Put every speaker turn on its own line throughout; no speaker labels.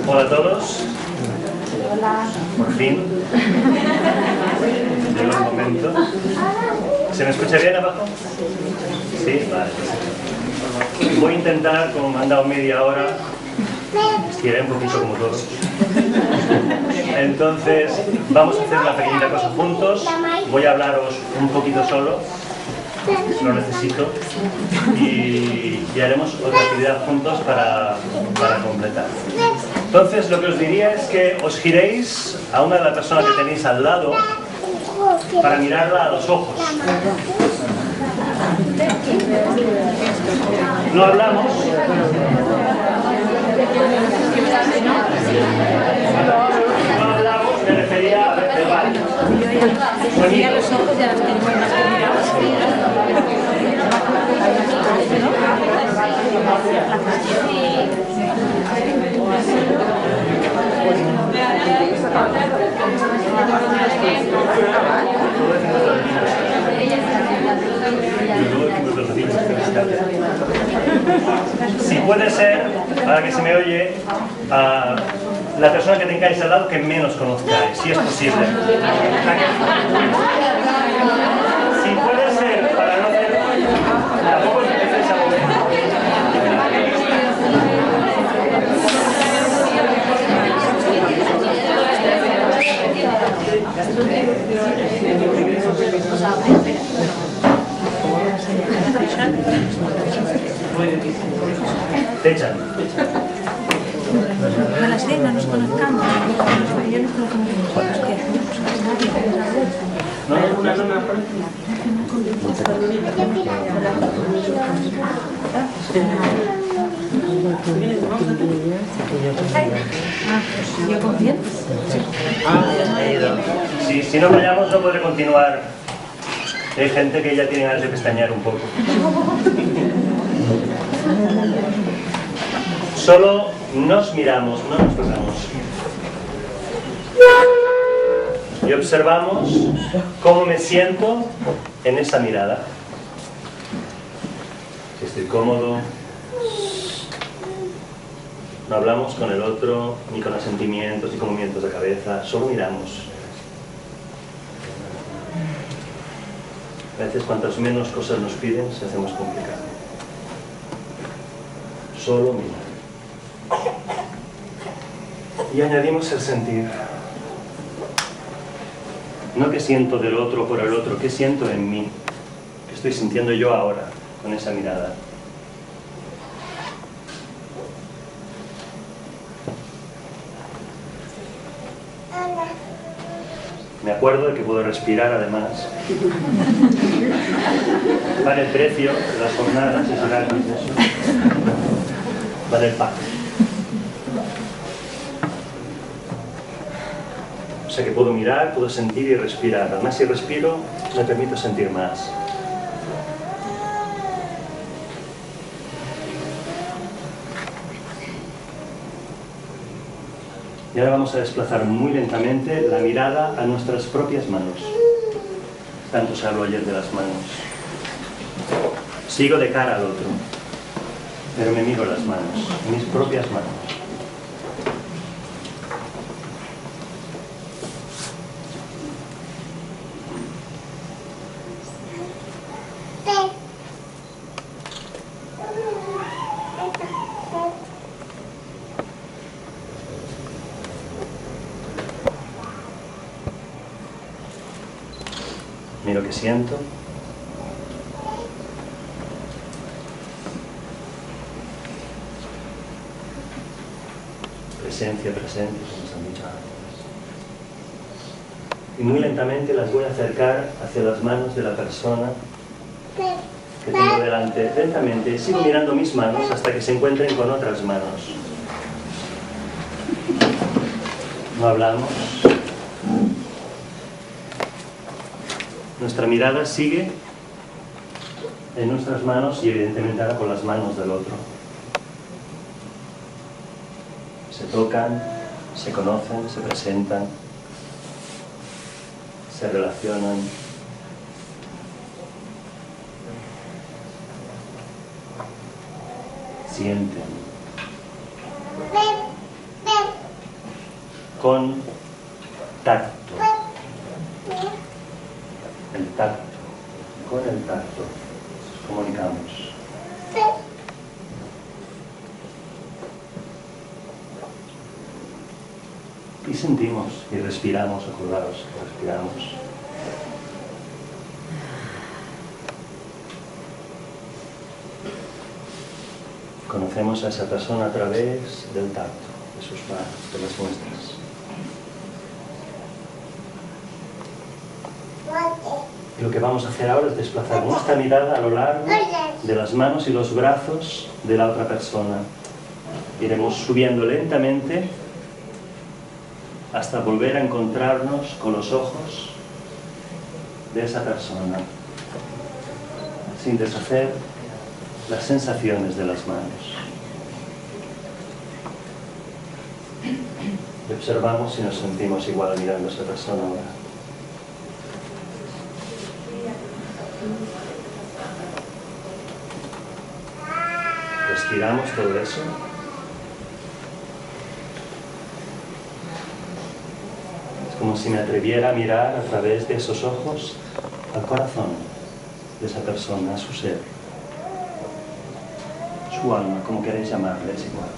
Hola a todos.
Hola.
Por fin. Llegó el momento. ¿Se me escucha bien abajo? Sí, vale. Voy a intentar, como me han dado media hora, estiré un poquito como todos. Entonces, vamos a hacer una pequeñita cosa juntos. Voy a hablaros un poquito solo, lo necesito, y haremos otra actividad juntos para completar. Entonces, lo que os diría es que os giréis a una de las personas que tenéis al lado para mirarla a los ojos. No hablamos. No hablamos, me refería a verbal.
Mira los ojos de las personas que miramos.
Si puede ser, ahora que se me oye, la persona que tengáis al lado que menos conozcáis, si es posible. Si puede ser, para no hacer... Tampoco os empecéis a mover. Te echan.
A las 10 no nos conozcamos. Yo no conozco nosotros. ¿Qué hacemos? ¿Yo confío?
Si no fallamos no podré continuar. Hay gente que ya tiene ganas de pestañear un poco. Solo nos miramos, no nos tocamos. Y observamos cómo me siento en esa mirada. Si estoy cómodo. No hablamos con el otro, ni con asentimientos, ni con movimientos de cabeza. Solo miramos. A veces cuantas menos cosas nos piden, se hace más complicado. Solo mirar. Y añadimos el sentir. No qué siento del otro por el otro, qué siento en mí. ¿Qué estoy sintiendo yo ahora con esa mirada? Me acuerdo de que puedo respirar además. Vale el precio de las jornadas, es gratis eso. Vale el pack. O sea que puedo mirar, puedo sentir y respirar. Además, si respiro, me permito sentir más. Y ahora vamos a desplazar muy lentamente la mirada a nuestras propias manos. Tanto se habló ayer de las manos. Sigo de cara al otro, pero me miro las manos, mis propias manos. Miro que siento. Presencia, presente, como nos han dicho antes. Y muy lentamente las voy a acercar hacia las manos de la persona que tengo delante. Lentamente sigo mirando mis manos hasta que se encuentren con otras manos. No hablamos. Nuestra mirada sigue en nuestras manos y evidentemente ahora con las manos del otro. Se tocan, se conocen, se presentan, se relacionan. Sienten. con tacto. El tacto. Con el tacto nos comunicamos. Y sentimos y respiramos, acordaos que respiramos. Conocemos a esa persona a través del tacto, de sus manos, de las nuestras. Y lo que vamos a hacer ahora es desplazar nuestra mirada a lo largo de las manos y los brazos de la otra persona. Iremos subiendo lentamente hasta volver a encontrarnos con los ojos de esa persona, sin deshacer las sensaciones de las manos. Y observamos si nos sentimos igual mirando a esa persona ahora. Respiramos todo eso. Como si me atreviera a mirar a través de esos ojos al corazón de esa persona, a su ser, su alma, como queréis llamarle, es igual,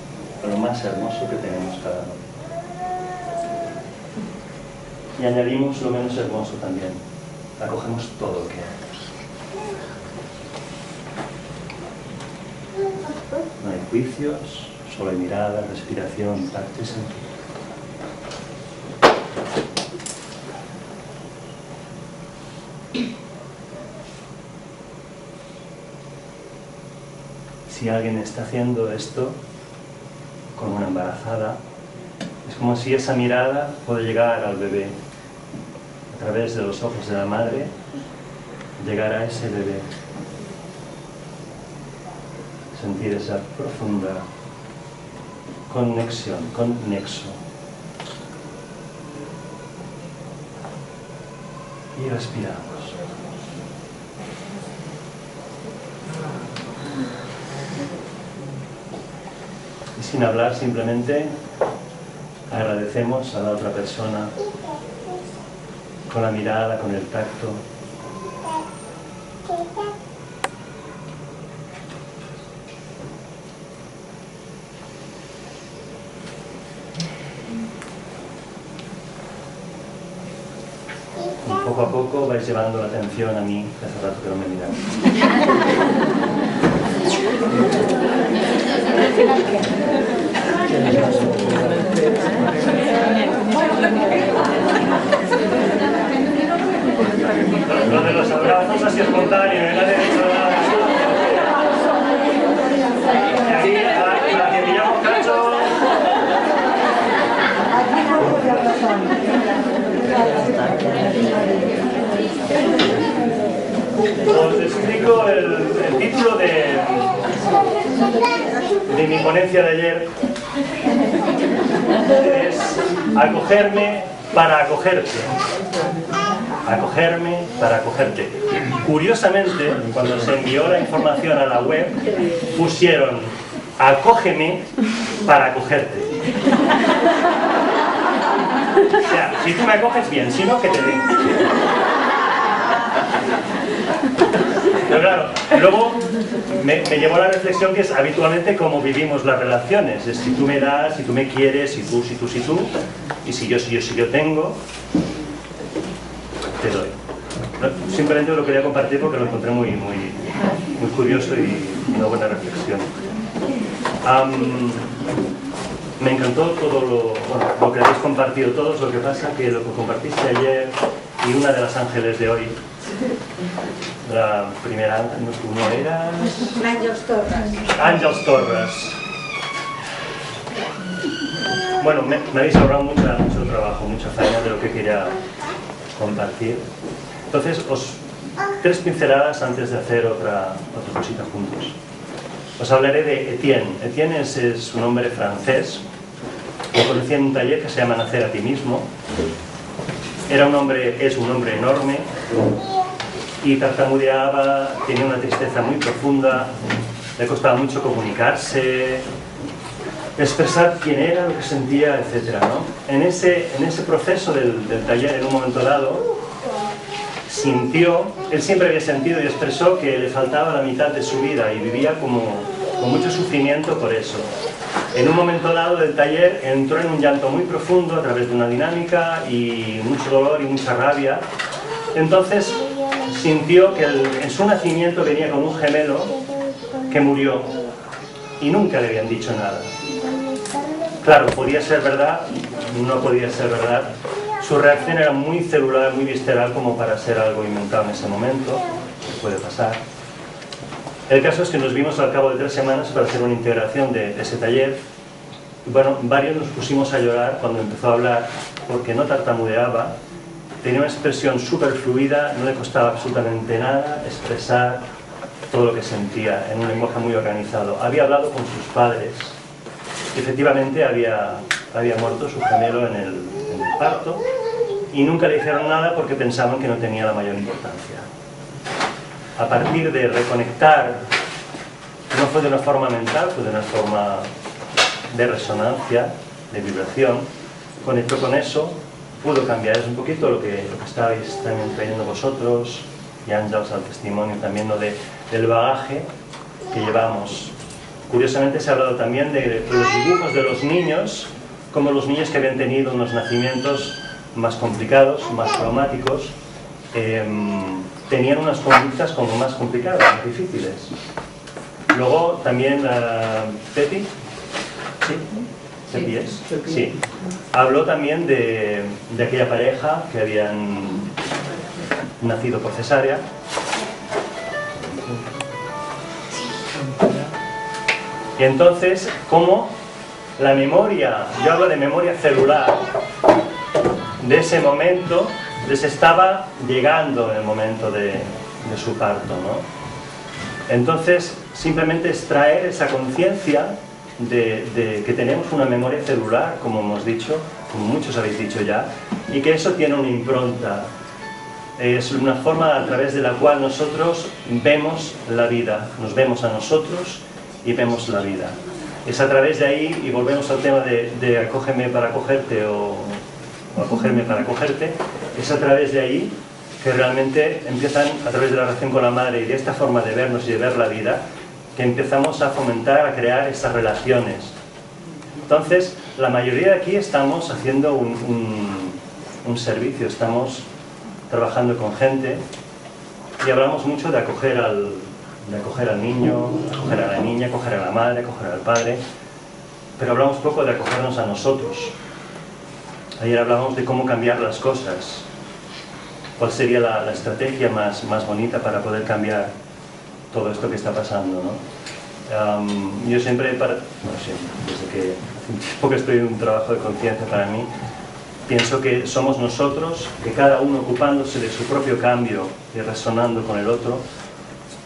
a lo más hermoso que tenemos cada uno. Y añadimos lo menos hermoso también, acogemos todo lo que hay. No hay juicios, solo hay mirada, respiración, tacto y sentido. Si alguien está haciendo esto con una embarazada, es como si esa mirada puede llegar al bebé, a través de los ojos de la madre, llegar a ese bebé, sentir esa profunda conexión, nexo. Y respiramos. Y sin hablar, simplemente agradecemos a la otra persona con la mirada, con el tacto. Y poco a poco vais llevando la atención a mí, que hace rato que no me miráis. Lo de los abrazos así espontáneo, en la derecha de la aquí, a la que pillamos cacho. Os explico el título de mi ponencia de ayer. Es acogerme para acogerte. Acogerme para acogerte. Curiosamente, cuando se envió la información a la web, pusieron acógeme para acogerte. O sea, si tú me acoges bien, si no, que te den. Pero claro, luego me llevó a la reflexión que es habitualmente como vivimos las relaciones. Es si tú me das, si tú me quieres, si tú, y si yo tengo, te doy. Simplemente lo quería compartir porque lo encontré muy curioso y una buena reflexión. Me encantó todo lo que habéis compartido todos. Lo que pasa que lo que compartiste ayer y una de las ángeles de hoy, la primera, no era...
Àngels Torres.
Àngels Torres. Bueno, me habéis ahorrado mucho trabajo, mucha faena de lo que quería compartir. Entonces, tres pinceladas antes de hacer otra cosita juntos. Os hablaré de Etienne. Etienne es su nombre francés. Lo conocí en un taller que se llama Nacer a ti mismo. Es un hombre enorme y tartamudeaba, tenía una tristeza muy profunda, le costaba mucho comunicarse, expresar quién era, lo que sentía, etc., ¿no? En ese proceso del taller, en un momento dado, sintió, él siempre había sentido y expresó que le faltaba la mitad de su vida y vivía con mucho sufrimiento por eso. En un momento dado del taller entró en un llanto muy profundo a través de una dinámica y mucho dolor y mucha rabia. Entonces sintió que en su nacimiento venía con un gemelo que murió y nunca le habían dicho nada. Claro, podía ser verdad, no podía ser verdad. Su reacción era muy celular, muy visceral como para ser algo inventado en ese momento, que puede pasar. El caso es que nos vimos al cabo de 3 semanas para hacer una integración de ese taller. Bueno, varios nos pusimos a llorar cuando empezó a hablar porque no tartamudeaba, tenía una expresión súper fluida, no le costaba absolutamente nada expresar todo lo que sentía en un lenguaje muy organizado. Había hablado con sus padres. Efectivamente había muerto su gemelo en el parto y nunca le dijeron nada porque pensaban que no tenía la mayor importancia. A partir de reconectar, no fue de una forma mental, fue de una forma de resonancia, de vibración, conectó con eso, pudo cambiar. Es un poquito lo que estabais también trayendo vosotros y Àngels al testimonio también, ¿no? Del bagaje que llevamos. Curiosamente se ha hablado también de los dibujos de los niños, como los niños que habían tenido unos nacimientos más complicados, más traumáticos, tenían unas conductas como más complicadas, más difíciles. Luego también Pepi, ¿sí? Pepi es, sí, habló también de aquella pareja que habían nacido por cesárea. Y entonces, cómo la memoria, yo hablo de memoria celular, de ese momento, les estaba llegando en el momento de su parto, ¿no? Entonces, simplemente extraer esa conciencia de que tenemos una memoria celular, como hemos dicho, como muchos habéis dicho ya, y que eso tiene una impronta. Es una forma a través de la cual nosotros vemos la vida, nos vemos a nosotros y vemos la vida. Es a través de ahí, y volvemos al tema de acógeme para acogerte o acogerme para acogerte, es a través de ahí que realmente empiezan, a través de la relación con la madre y de esta forma de vernos y de ver la vida, que empezamos a fomentar, a crear esas relaciones. Entonces, la mayoría de aquí estamos haciendo un servicio, estamos trabajando con gente y hablamos mucho de acoger al niño, acoger a la niña, acoger a la madre, acoger al padre, pero hablamos poco de acogernos a nosotros. Ayer hablábamos de cómo cambiar las cosas, cuál sería la estrategia más bonita para poder cambiar todo esto que está pasando, ¿no? Yo siempre, desde que hace un tiempo que estoy en un trabajo de conciencia para mí, pienso que somos nosotros, que cada uno ocupándose de su propio cambio y resonando con el otro,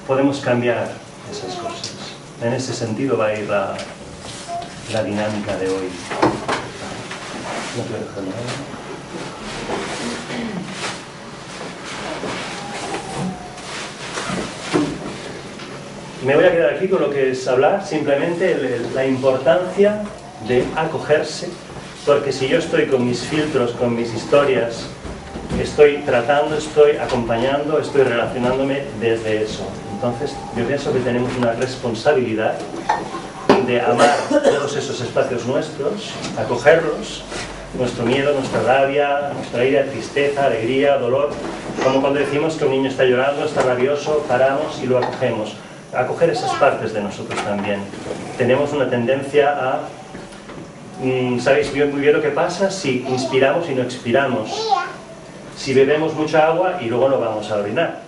podemos cambiar esas cosas. En ese sentido va a ir la dinámica de hoy. No quiero dejar nada. Me voy a quedar aquí con lo que es hablar simplemente la importancia de acogerse, porque si yo estoy con mis filtros, con mis historias, estoy tratando, estoy acompañando, estoy relacionándome desde eso. Entonces yo pienso que tenemos una responsabilidad de amar todos esos espacios nuestros, acogerlos, nuestro miedo, nuestra rabia, nuestra ira, tristeza, alegría, dolor, como cuando decimos que un niño está llorando, está rabioso, paramos y lo acogemos. Acoger esas partes de nosotros también. Tenemos una tendencia a... ¿Sabéis muy bien lo que pasa si inspiramos y no expiramos? Si bebemos mucha agua y luego no vamos a orinar.